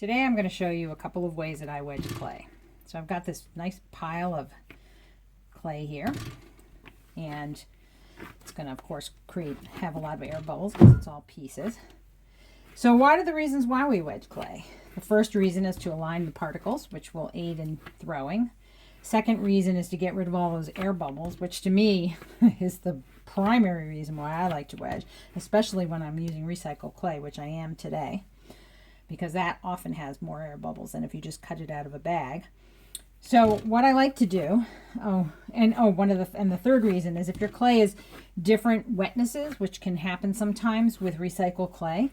Today I'm going to show you a couple of ways that I wedge clay. So I've got this nice pile of clay here, and it's going to, of course, have a lot of air bubbles because it's all pieces. So what are the reasons why we wedge clay? The first reason is to align the particles, which will aid in throwing. Second reason is to get rid of all those air bubbles, which to me is the primary reason why I like to wedge, especially when I'm using recycled clay, which I am today, because that often has more air bubbles than if you just cut it out of a bag. So what I like to do, the third reason is if your clay is different wetnesses, which can happen sometimes with recycled clay,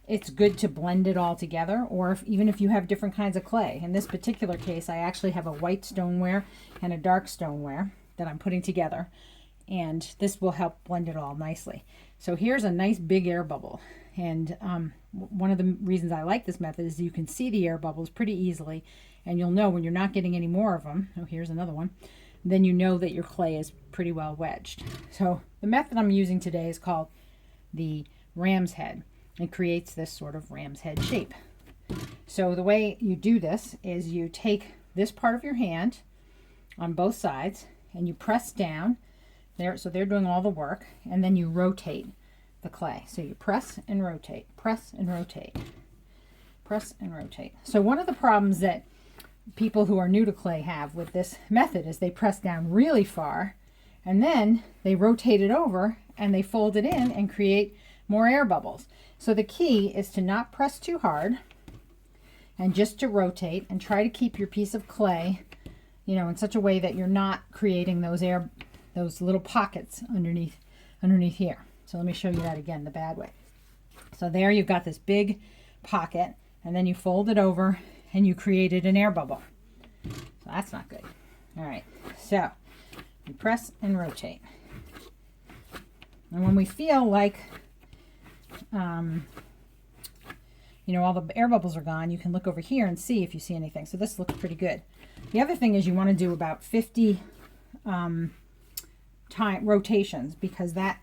it's good to blend it all together, or even if you have different kinds of clay. In this particular case, I actually have a white stoneware and a dark stoneware that I'm putting together, and this will help blend it all nicely. So here's a nice big air bubble, and one of the reasons I like this method is you can see the air bubbles pretty easily, and you'll know when you're not getting any more of them. Oh, here's another one. Then you know that your clay is pretty well wedged. So the method I'm using today is called the ram's head. It creates this sort of ram's head shape. So the way you do this is you take this part of your hand on both sides and you press down there, so they're doing all the work, and then you rotate the clay. So you press and rotate, press and rotate, press and rotate. So one of the problems that people who are new to clay have with this method is they press down really far and then they rotate it over and they fold it in and create more air bubbles. So the key is to not press too hard and just to rotate and try to keep your piece of clay, in such a way that you're not creating those little pockets underneath here. So let me show you that again, the bad way. So there you've got this big pocket, and then you fold it over and you created an air bubble. So that's not good. All right, so you press and rotate. And when we feel like all the air bubbles are gone, you can look over here and see if you see anything. So this looks pretty good. The other thing is you want to do about 50 rotations, because that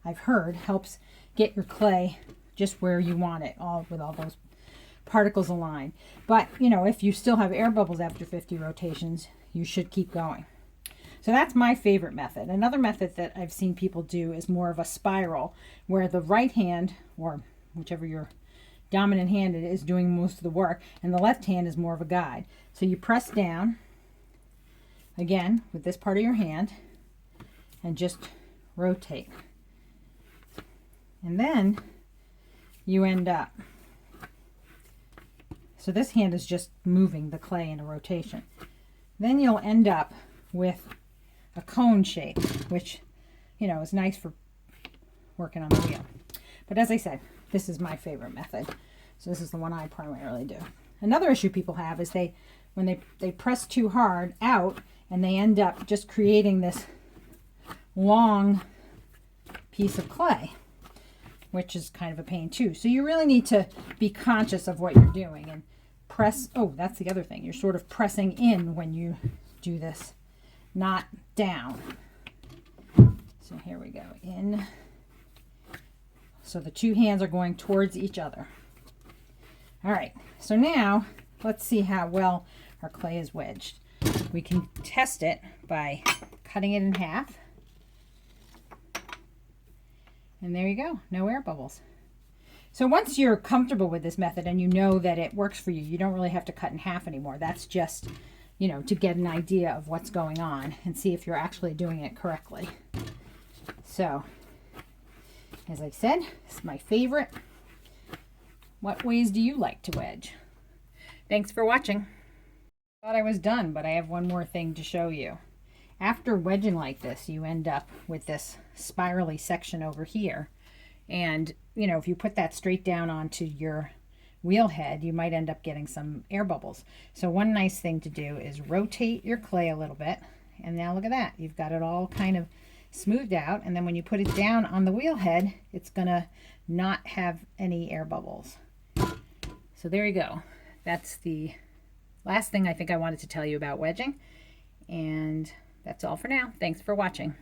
I've heard helps get your clay just where you want it, with all those particles aligned. But if you still have air bubbles after 50 rotations, you should keep going. So that's my favorite method. Another method that I've seen people do is more of a spiral, where the right hand, or whichever your dominant hand is, doing most of the work, and the left hand is more of a guide. So you press down again with this part of your hand and just rotate. And then you end up, so this hand is just moving the clay in a rotation. Then you'll end up with a cone shape, which is nice for working on the wheel. But as I said, this is my favorite method, so this is the one I primarily do. Another issue people have is when they press too hard out, and they end up just creating this long piece of clay, which is kind of a pain too. So you really need to be conscious of what you're doing and press. Oh, that's the other thing. You're sort of pressing in when you do this, not down. So here we go, in. So the two hands are going towards each other. All right, so now let's see how well our clay is wedged. We can test it by cutting it in half. And there you go, no air bubbles. So once you're comfortable with this method and you know that it works for you, you don't really have to cut in half anymore. That's just, to get an idea of what's going on and see if you're actually doing it correctly. So, as I said, it's my favorite. What ways do you like to wedge? Thanks for watching. Thought I was done, but I have one more thing to show you. After wedging like this, you end up with this spirally section over here. And, if you put that straight down onto your wheel head, you might end up getting some air bubbles. So one nice thing to do is rotate your clay a little bit. And now look at that. You've got it all kind of smoothed out. And then when you put it down on the wheel head, it's going to not have any air bubbles. So there you go. That's the last thing I think I wanted to tell you about wedging. And that's all for now. Thanks for watching.